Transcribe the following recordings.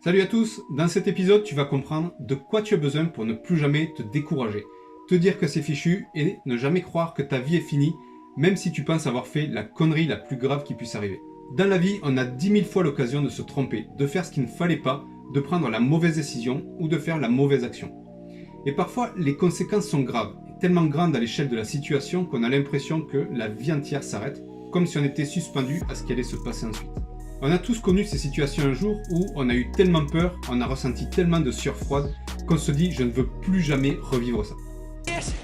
Salut à tous, dans cet épisode tu vas comprendre de quoi tu as besoin pour ne plus jamais te décourager, te dire que c'est fichu et ne jamais croire que ta vie est finie, même si tu penses avoir fait la connerie la plus grave qui puisse arriver. Dans la vie, on a 10 000 fois l'occasion de se tromper, de faire ce qu'il ne fallait pas, de prendre la mauvaise décision ou de faire la mauvaise action. Et parfois, les conséquences sont graves, tellement grandes à l'échelle de la situation qu'on a l'impression que la vie entière s'arrête, comme si on était suspendu à ce qui allait se passer ensuite. On a tous connu ces situations un jour où on a eu tellement peur, on a ressenti tellement de sueur froide qu'on se dit je ne veux plus jamais revivre ça. Yes,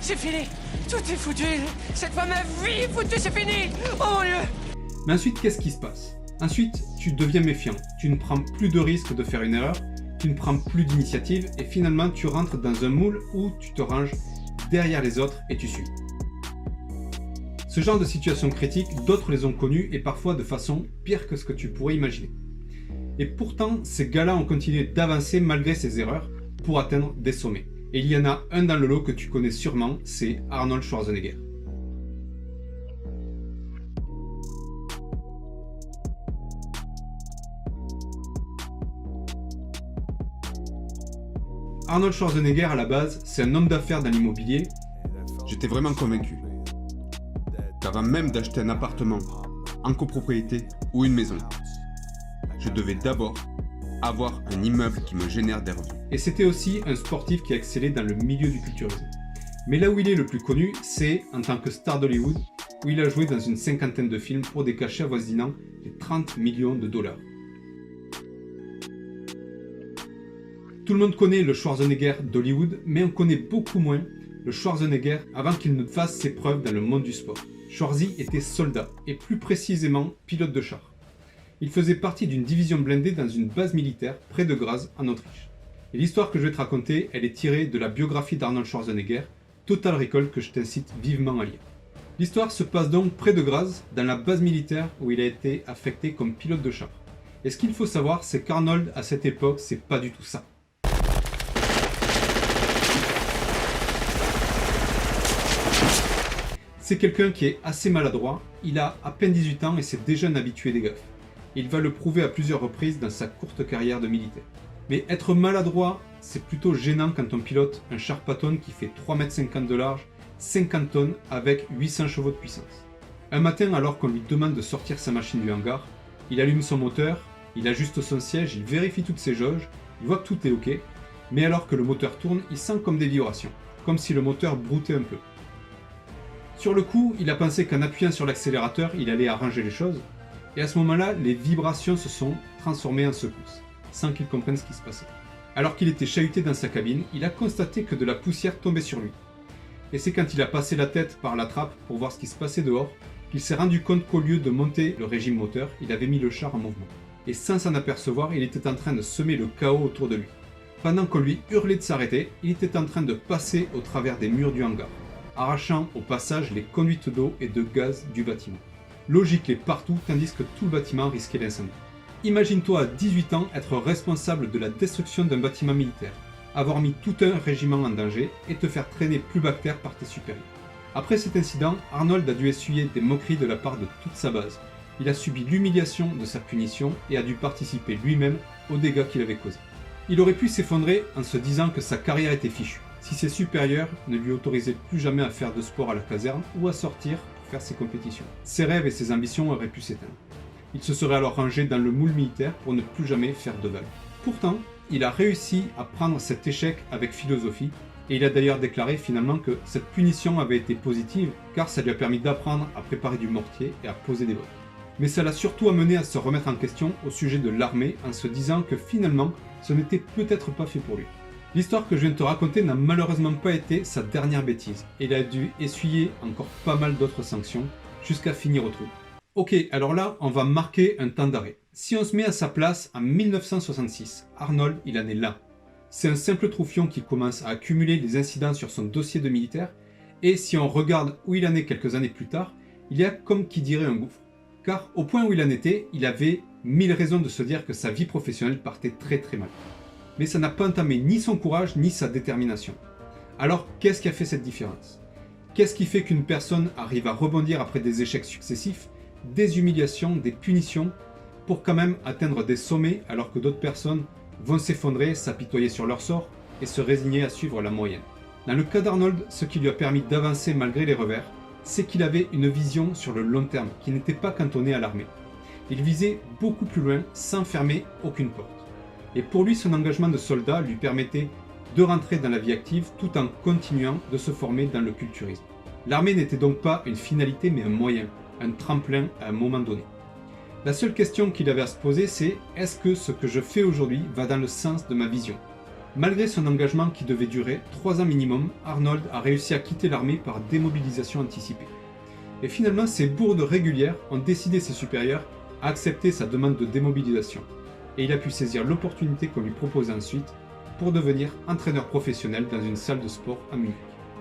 c'est fini, tout est foutu, cette fois ma vie est foutue, c'est fini, oh mon Dieu. Mais ensuite, qu'est-ce qui se passe? Ensuite, tu deviens méfiant, tu ne prends plus de risques de faire une erreur, tu ne prends plus d'initiative et finalement tu rentres dans un moule où tu te ranges derrière les autres et tu suis. Ce genre de situation critique, d'autres les ont connues et parfois de façon pire que ce que tu pourrais imaginer. Et pourtant, ces gars-là ont continué d'avancer malgré ces erreurs pour atteindre des sommets. Et il y en a un dans le lot que tu connais sûrement, c'est Arnold Schwarzenegger. Arnold Schwarzenegger, à la base, c'est un homme d'affaires dans l'immobilier. J'étais vraiment convaincu qu'avant même d'acheter un appartement en copropriété ou une maison, je devais d'abord avoir un immeuble qui me génère des revenus. Et c'était aussi un sportif qui a excellé dans le milieu du culturisme. Mais là où il est le plus connu, c'est en tant que star d'Hollywood, où il a joué dans une cinquantaine de films pour des cachets avoisinant les 30 millions de dollars. Tout le monde connaît le Schwarzenegger d'Hollywood, mais on connaît beaucoup moins le Schwarzenegger avant qu'il ne fasse ses preuves dans le monde du sport. Schwarzy était soldat, et plus précisément pilote de char. Il faisait partie d'une division blindée dans une base militaire près de Graz, en Autriche. Et l'histoire que je vais te raconter, elle est tirée de la biographie d'Arnold Schwarzenegger, Total Recall, que je t'incite vivement à lire. L'histoire se passe donc près de Graz, dans la base militaire où il a été affecté comme pilote de char. Et ce qu'il faut savoir, c'est qu'Arnold, à cette époque, c'est pas du tout ça. C'est quelqu'un qui est assez maladroit, il a à peine 18 ans et c'est déjà un habitué des gaffes. Il va le prouver à plusieurs reprises dans sa courte carrière de militaire. Mais être maladroit, c'est plutôt gênant quand on pilote un char Patton qui fait 3,50 m de large, 50 tonnes avec 800 chevaux de puissance. Un matin, alors qu'on lui demande de sortir sa machine du hangar, il allume son moteur, il ajuste son siège, il vérifie toutes ses jauges, il voit que tout est ok, mais alors que le moteur tourne, il sent comme des vibrations, comme si le moteur broutait un peu. Sur le coup, il a pensé qu'en appuyant sur l'accélérateur, il allait arranger les choses, et à ce moment-là, les vibrations se sont transformées en secousses, sans qu'il comprenne ce qui se passait. Alors qu'il était chahuté dans sa cabine, il a constaté que de la poussière tombait sur lui. Et c'est quand il a passé la tête par la trappe pour voir ce qui se passait dehors, qu'il s'est rendu compte qu'au lieu de monter le régime moteur, il avait mis le char en mouvement. Et sans s'en apercevoir, il était en train de semer le chaos autour de lui. Pendant qu'on lui hurlait de s'arrêter, il était en train de passer au travers des murs du hangar, arrachant au passage les conduites d'eau et de gaz du bâtiment. L'eau giclait partout tandis que tout le bâtiment risquait l'incendie. Imagine-toi à 18 ans être responsable de la destruction d'un bâtiment militaire, avoir mis tout un régiment en danger et te faire traîner plus bas que terre par tes supérieurs. Après cet incident, Arnold a dû essuyer des moqueries de la part de toute sa base. Il a subi l'humiliation de sa punition et a dû participer lui-même aux dégâts qu'il avait causés. Il aurait pu s'effondrer en se disant que sa carrière était fichue, si ses supérieurs ne lui autorisaient plus jamais à faire de sport à la caserne ou à sortir pour faire ses compétitions. Ses rêves et ses ambitions auraient pu s'éteindre. Il se serait alors rangé dans le moule militaire pour ne plus jamais faire de vagues. Pourtant, il a réussi à prendre cet échec avec philosophie et il a d'ailleurs déclaré finalement que cette punition avait été positive car ça lui a permis d'apprendre à préparer du mortier et à poser des bottes. Mais ça l'a surtout amené à se remettre en question au sujet de l'armée en se disant que finalement, ce n'était peut-être pas fait pour lui. L'histoire que je viens de te raconter n'a malheureusement pas été sa dernière bêtise, et il a dû essuyer encore pas mal d'autres sanctions, jusqu'à finir au trou. Ok, alors là, on va marquer un temps d'arrêt. Si on se met à sa place en 1966, Arnold, il en est là. C'est un simple troufion qui commence à accumuler les incidents sur son dossier de militaire, et si on regarde où il en est quelques années plus tard, il y a comme qui dirait un gouffre. Car au point où il en était, il avait 1000 raisons de se dire que sa vie professionnelle partait très très mal. Mais ça n'a pas entamé ni son courage ni sa détermination. Alors qu'est-ce qui a fait cette différence? Qu'est-ce qui fait qu'une personne arrive à rebondir après des échecs successifs, des humiliations, des punitions, pour quand même atteindre des sommets alors que d'autres personnes vont s'effondrer, s'apitoyer sur leur sort et se résigner à suivre la moyenne. Dans le cas d'Arnold, ce qui lui a permis d'avancer malgré les revers, c'est qu'il avait une vision sur le long terme qui n'était pas cantonnée à l'armée. Il visait beaucoup plus loin sans fermer aucune porte. Et pour lui, son engagement de soldat lui permettait de rentrer dans la vie active tout en continuant de se former dans le culturisme. L'armée n'était donc pas une finalité mais un moyen, un tremplin à un moment donné. La seule question qu'il avait à se poser, c'est est-ce que ce que je fais aujourd'hui va dans le sens de ma vision ? Malgré son engagement qui devait durer 3 ans minimum, Arnold a réussi à quitter l'armée par démobilisation anticipée. Et finalement, ces bourdes régulières ont décidé ses supérieurs à accepter sa demande de démobilisation. Et il a pu saisir l'opportunité qu'on lui proposait ensuite pour devenir entraîneur professionnel dans une salle de sport à Munich.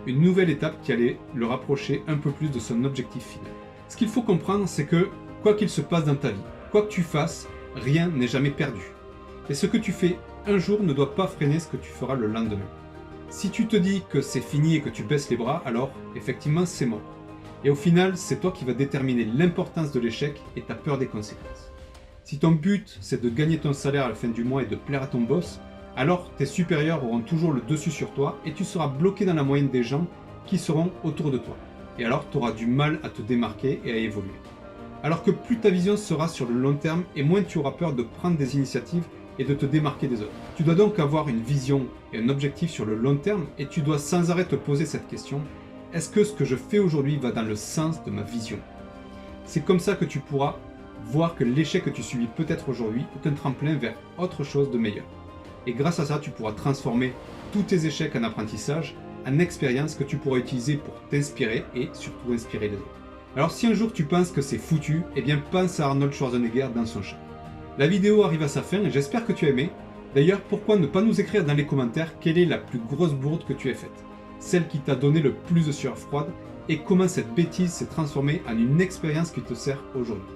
Une nouvelle étape qui allait le rapprocher un peu plus de son objectif final. Ce qu'il faut comprendre, c'est que quoi qu'il se passe dans ta vie, quoi que tu fasses, rien n'est jamais perdu. Et ce que tu fais un jour ne doit pas freiner ce que tu feras le lendemain. Si tu te dis que c'est fini et que tu baisses les bras, alors effectivement c'est mort. Et au final, c'est toi qui vas déterminer l'importance de l'échec et ta peur des conséquences. Si ton but c'est de gagner ton salaire à la fin du mois et de plaire à ton boss, alors tes supérieurs auront toujours le dessus sur toi et tu seras bloqué dans la moyenne des gens qui seront autour de toi. Et alors tu auras du mal à te démarquer et à évoluer. Alors que plus ta vision sera sur le long terme et moins tu auras peur de prendre des initiatives et de te démarquer des autres. Tu dois donc avoir une vision et un objectif sur le long terme et tu dois sans arrêt te poser cette question: est-ce que ce que je fais aujourd'hui va dans le sens de ma vision ? C'est comme ça que tu pourras voir que l'échec que tu subis peut-être aujourd'hui est un tremplin vers autre chose de meilleur. Et grâce à ça, tu pourras transformer tous tes échecs en apprentissage, en expérience que tu pourras utiliser pour t'inspirer et surtout inspirer les autres. Alors si un jour tu penses que c'est foutu, eh bien pense à Arnold Schwarzenegger dans son champ. La vidéo arrive à sa fin et j'espère que tu as aimé. D'ailleurs, pourquoi ne pas nous écrire dans les commentaires quelle est la plus grosse bourde que tu aies faite, celle qui t'a donné le plus de sueur froide, et comment cette bêtise s'est transformée en une expérience qui te sert aujourd'hui.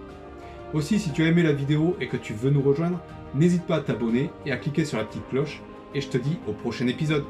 Aussi, si tu as aimé la vidéo et que tu veux nous rejoindre, n'hésite pas à t'abonner et à cliquer sur la petite cloche, et je te dis au prochain épisode.